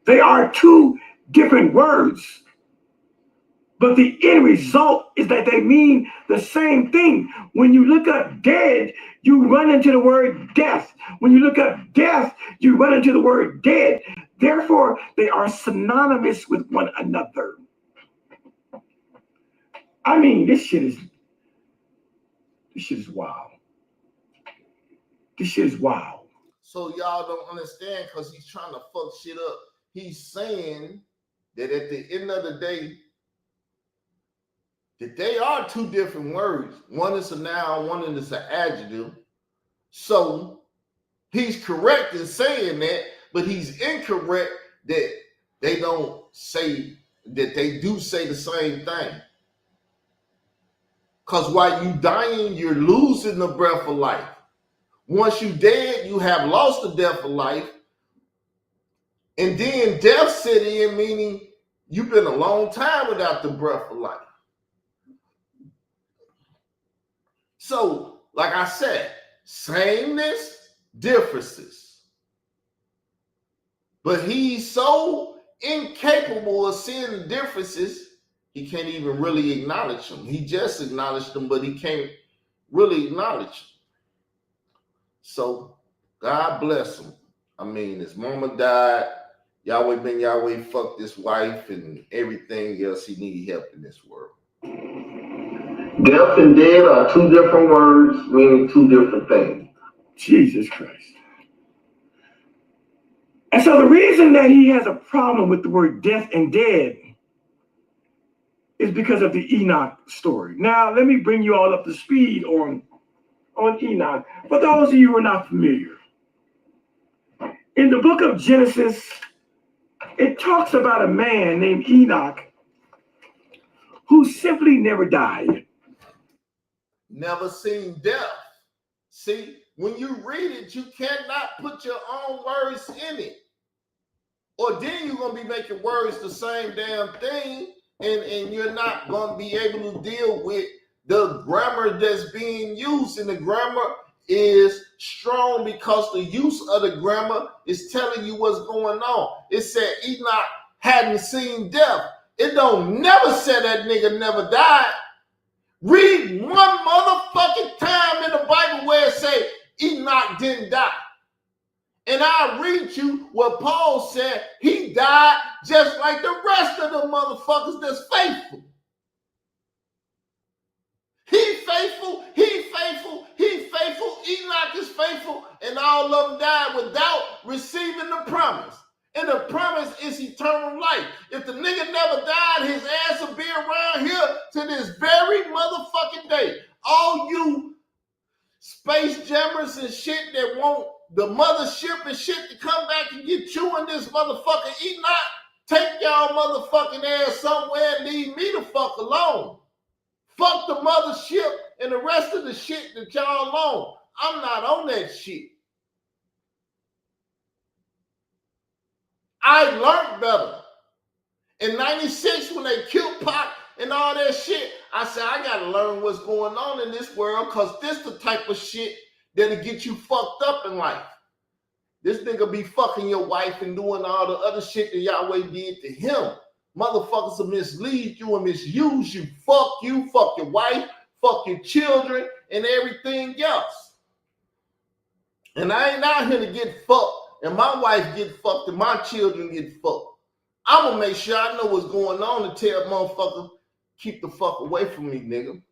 C: They are two different words. But the end result is that they mean the same thing. When you look up dead, you run into the word death. When you look up death, you run into the word dead. Therefore, they are synonymous with one another. I mean, this shit is wild. This shit is wild.
A: So y'all don't understand, because he's trying to fuck shit up. He's saying that at the end of the day, that they are two different words. One is a noun, one is an adjective. So he's correct in saying that, but he's incorrect that they don't say that they do say the same thing. Because while you dying, you're losing the breath of life. Once you dead, you have lost the death of life. And then death set in, meaning you've been a long time without the breath of life. So, like I said, sameness, differences. But he's so incapable of seeing the differences, he can't even really acknowledge them. He just acknowledged them, but he can't really acknowledge them. So, God bless him. I mean, his mama died. Yahweh ben Yahweh fucked his wife and everything else he needed help in this world.
D: Deaf and dead are two different words meaning two different things.
C: Jesus Christ. And so the reason that he has a problem with the word deaf and dead is because of the Enoch story. Now, let me bring you all up to speed on Enoch. For those of you who are not familiar, in the book of Genesis, it talks about a man named Enoch who simply never died.
A: Never seen death. See, when you read it, you cannot put your own words in it. Or then you're going to be making words the same damn thing, and you're not going to be able to deal with the grammar that's being used. And the grammar is strong because the use of the grammar is telling you what's going on. It said Enoch hadn't seen death. It don't never say that nigga never died. Read one motherfucking time in the Bible where it say Enoch didn't die. And I'll read you what Paul said. He died just like the rest of the motherfuckers that's faithful. He faithful, he faithful, he faithful. Enoch is faithful, and all of them died without receiving the promise. And the promise is eternal life. If the nigga never died, his ass will be around here to this very motherfucking day. All you space jammers and shit that want the mothership and shit to come back and get you and this motherfucking Enoch, take y'all motherfucking ass somewhere and leave me the fuck alone. Fuck the mothership and the rest of the shit that y'all on. I'm not on that shit. I learned better. In 96, when they killed Pac and all that shit, I said, I gotta learn what's going on in this world, because this the type of shit that'll get you fucked up in life. This nigga be fucking your wife and doing all the other shit that Yahweh did to him. Motherfuckers will mislead you and misuse you. Fuck you, fuck your wife, fuck your children, and everything else. And I ain't out here to get fucked, and my wife get fucked, and my children get fucked. I'm gonna make sure I know what's going on and tell motherfuckers, keep the fuck away from me, nigga.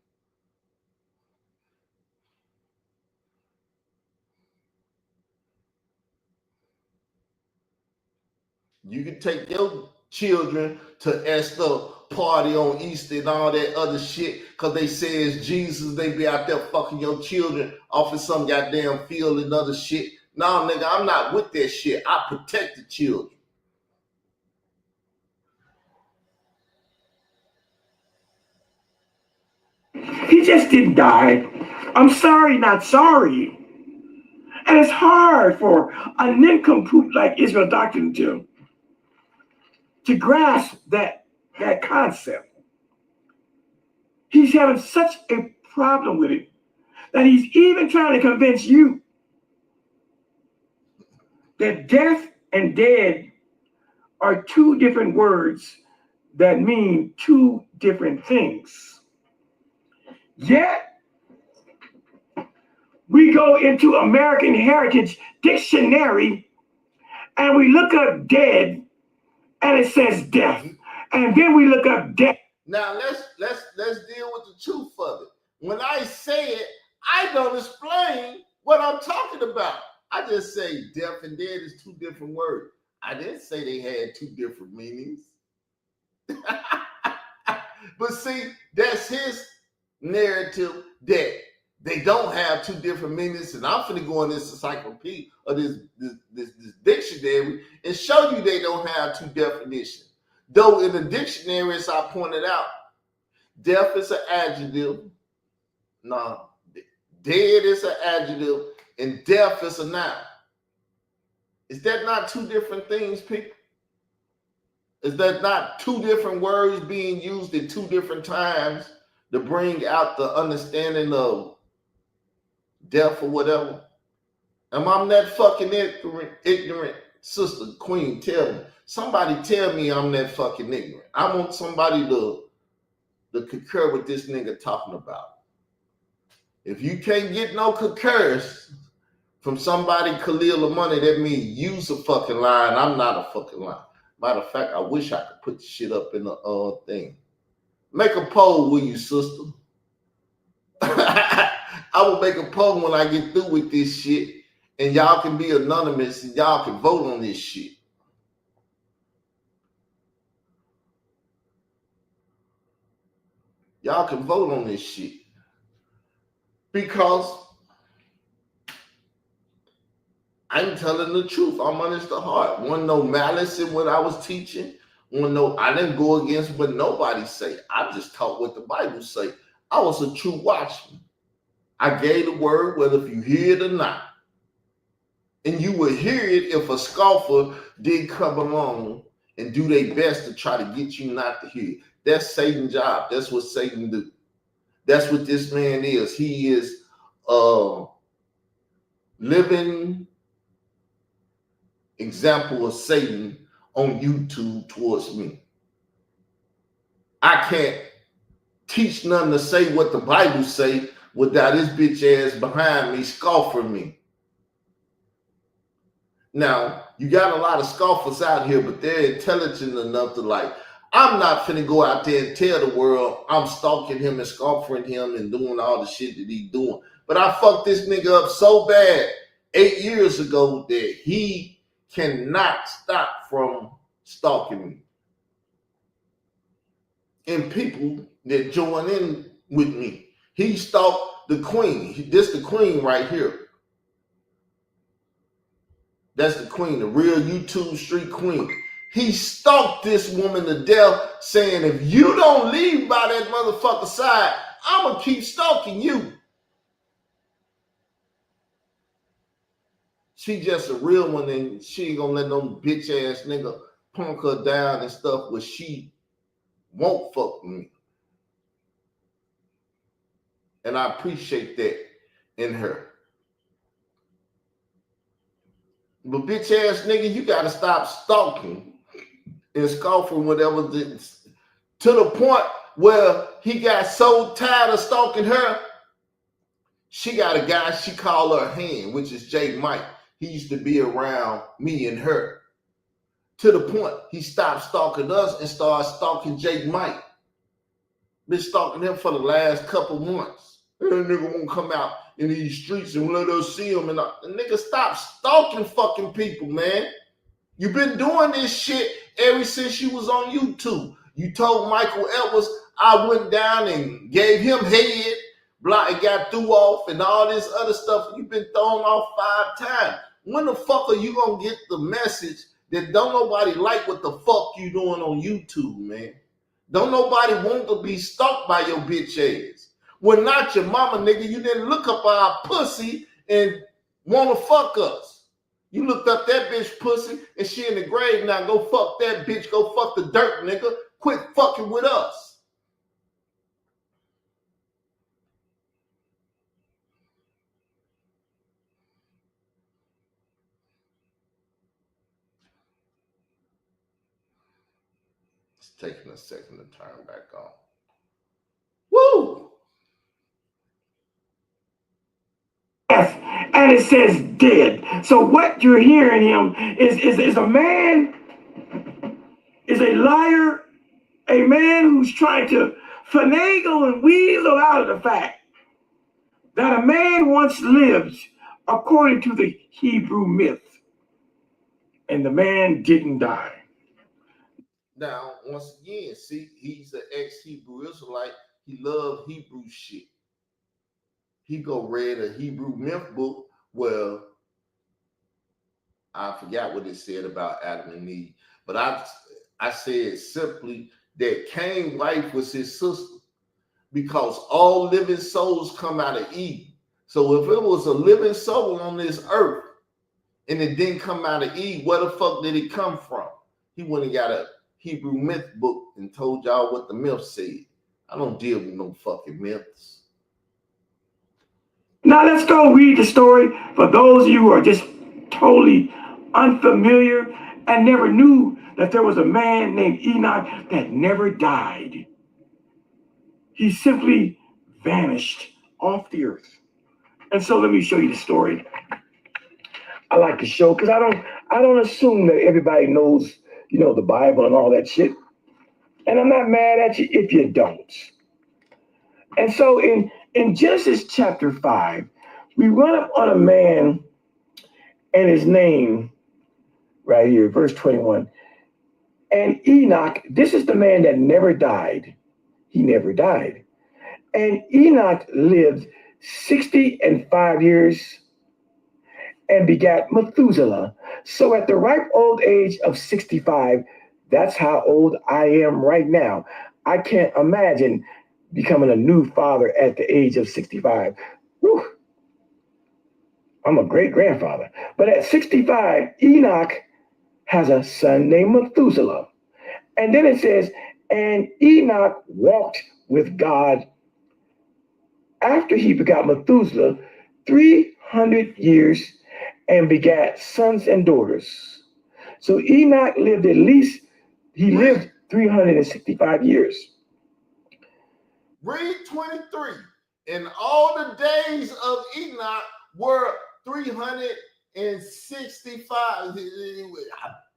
A: You can take your children to Esther party on Easter and all that other shit, because they say it's Jesus. They be out there fucking your children off in some goddamn field and other shit. Nah, nigga, I'm not with that shit. I protect the children.
C: He just didn't die. I'm sorry, not sorry. And it's hard for a nincompoop like Israel Doctrine to grasp that concept. He's having such a problem with it that he's even trying to convince you that deaf and dead are two different words that mean two different things. Yet, we go into American Heritage Dictionary and we look up dead and it says death. And then we look up death.
A: Now let's deal with the truth of it. When I say it, I don't explain what I'm talking about. I just say deaf and dead is two different words. I didn't say they had two different meanings. But see, that's his narrative that they don't have two different meanings. And I'm finna go in this encyclopedia or this dictionary and show you they don't have two definitions. Though in the dictionary, as I pointed out, death is an adjective. No, dead is an adjective, and death is a noun. Is that not two different things, people? Is that not two different words being used at two different times to bring out the understanding of death or whatever? Am I that fucking ignorant? Sister Queen, tell me. Somebody tell me I'm that fucking ignorant. I want somebody to concur with this nigga talking about. If you can't get no concurrence from somebody, Khalil or money, that means use a fucking line. I'm not a fucking line. Matter of fact, I wish I could put the shit up in the thing. Make a poll, will you, sister? I will make a poll when I get through with this shit, and y'all can be anonymous and y'all can vote on this shit. Y'all can vote on this shit. Because I'm telling the truth. I'm honest to heart. Wasn't no malice in what I was teaching. I didn't go against what nobody say. I just taught what the Bible say. I was a true watchman. I gave the word whether if you hear it or not. And you will hear it if a scoffer did come along and do their best to try to get you not to hear it. That's Satan's job. That's what Satan do. That's what this man is. He is living example of Satan on YouTube towards me. I can't teach nothing to say what the Bible say without his bitch ass behind me scoffing me. Now, you got a lot of scoffers out here, but they're intelligent enough to I'm not finna go out there and tell the world I'm stalking him and scoffing him and doing all the shit that he's doing. But I fucked this nigga up so bad 8 years ago that he cannot stop from stalking me. And people that join in with me. He stalked the queen. This the queen right here. That's the queen, the real YouTube street queen. He stalked this woman to death, saying, if you don't leave by that motherfucker side, I'm going to keep stalking you. She just a real one, and she ain't going to let no bitch ass nigga punk her down and stuff where she won't fuck with me. And I appreciate that in her. But bitch ass nigga, you got to stop stalking and scoffing whatever this, to the point where he got so tired of stalking her, she got a guy she call her hand, which is Jake Mike. He used to be around me and her. To the point he stopped stalking us and started stalking Jake Mike. Been stalking him for the last couple months. That nigga won't come out in these streets and let us see him. And the nigga stop stalking fucking people, man. You've been doing this shit ever since you was on YouTube. You told Michael Edwards I went down and gave him head, and got threw off and all this other stuff. You've been thrown off 5 times. When the fuck are you gonna get the message that don't nobody like what the fuck you doing on YouTube, man? Don't nobody want to be stalked by your bitch ass. Well, not your mama, nigga. You didn't look up our pussy and want to fuck us. You looked up that bitch pussy and she in the grave now. Go fuck that bitch. Go fuck the dirt, nigga. Quit fucking with us. It's taking a second to turn back on. Woo!
C: And it says dead. So what you're hearing him is a man, is a liar, a man who's trying to finagle and weasel out of the fact that a man once lived according to the Hebrew myth, and the man didn't die.
A: Now, once again, see, he's an ex-Hebrew Israelite. He loved Hebrew shit. He go read a Hebrew myth book. Well, I forgot what it said about Adam and Eve, but I said simply that Cain's wife was his sister because all living souls come out of Eve. So if it was a living soul on this earth and it didn't come out of Eve, where the fuck did it come from? He went and got a Hebrew myth book and told y'all what the myth said. I don't deal with no fucking myths.
C: Now let's go read the story for those of you who are just totally unfamiliar and never knew that there was a man named Enoch that never died. He simply vanished off the earth. And so let me show you the story. I like to show because I don't assume that everybody knows, the Bible and all that shit. And I'm not mad at you if you don't. And so in Genesis chapter 5, we run up on a man and his name right here, verse 21. And Enoch, this is the man that never died. He never died. And Enoch lived 65 years and begat Methuselah. So at the ripe old age of 65, that's how old I am right now. I can't imagine becoming a new father at the age of 65. Whew. I'm a great grandfather. But at 65, Enoch has a son named Methuselah. And then it says, and Enoch walked with God after he begot Methuselah 300 years and begat sons and daughters. So Enoch lived he lived 365 years.
A: Read 23. And all the days of Enoch were 365. I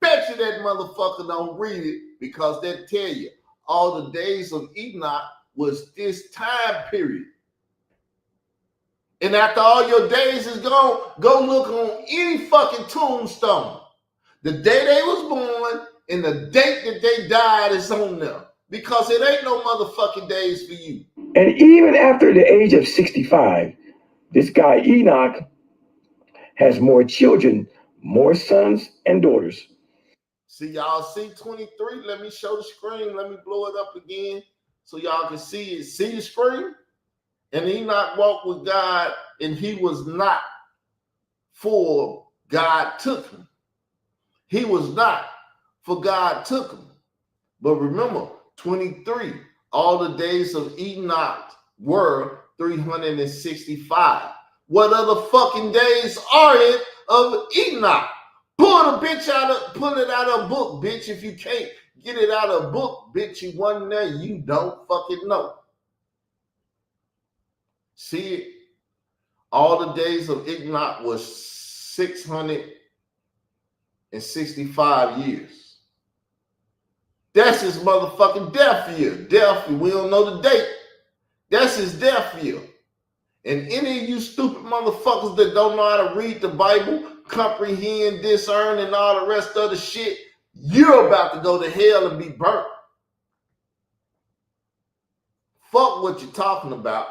A: bet you that motherfucker don't read it because they tell you all the days of Enoch was this time period. And after all your days is gone, go look on any fucking tombstone. The day they was born and the date that they died is on there. Because it ain't no motherfucking days for you.
C: And even after the age of 65, this guy Enoch has more children, more sons and daughters.
A: See, y'all see 23? Let me show the screen. Let me blow it up again so y'all can see it. See the screen? And Enoch walked with God, and he was not, for God took him. He was not, for God took him. But remember, 23, all the days of Enoch were 365. What other fucking days are it of Enoch? Pull it out of a book, bitch. If you can't get it out of a book, bitch, you wasn't there, you don't fucking know. See it? All the days of Enoch was 665 years. That's his motherfucking death year. Death year. We don't know the date. That's his death year. And any of you stupid motherfuckers that don't know how to read the Bible, comprehend, discern, and all the rest of the shit, you're about to go to hell and be burnt. Fuck what you're talking about.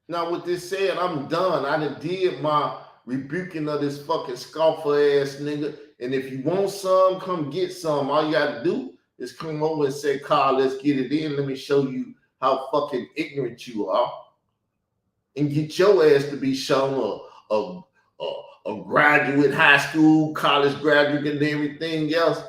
A: Now, with this said, I'm done. I done did my rebuking of this fucking scoffer ass nigga. And if you want some, come get some. All you got to do is come over and say, Carl, let's get it in. Let me show you how fucking ignorant you are. And get your ass to be shown a graduate, high school, college graduate, and everything else.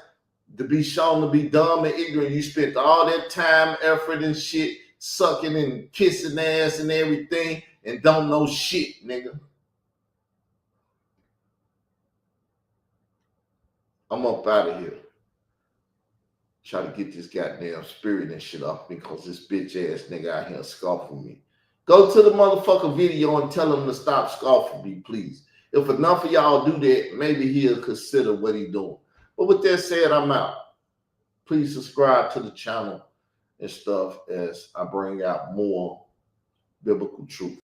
A: To be shown to be dumb and ignorant. You spent all that time, effort, and shit sucking and kissing ass and everything and don't know shit, nigga. I'm up out of here. Try to get this goddamn spirit and shit off because this bitch ass nigga out here scoffing me. Go to the motherfucker video and tell him to stop scoffing me, please. If enough of y'all do that, maybe he'll consider what he's doing. But with that said, I'm out. Please subscribe to the channel and stuff as I bring out more biblical truth.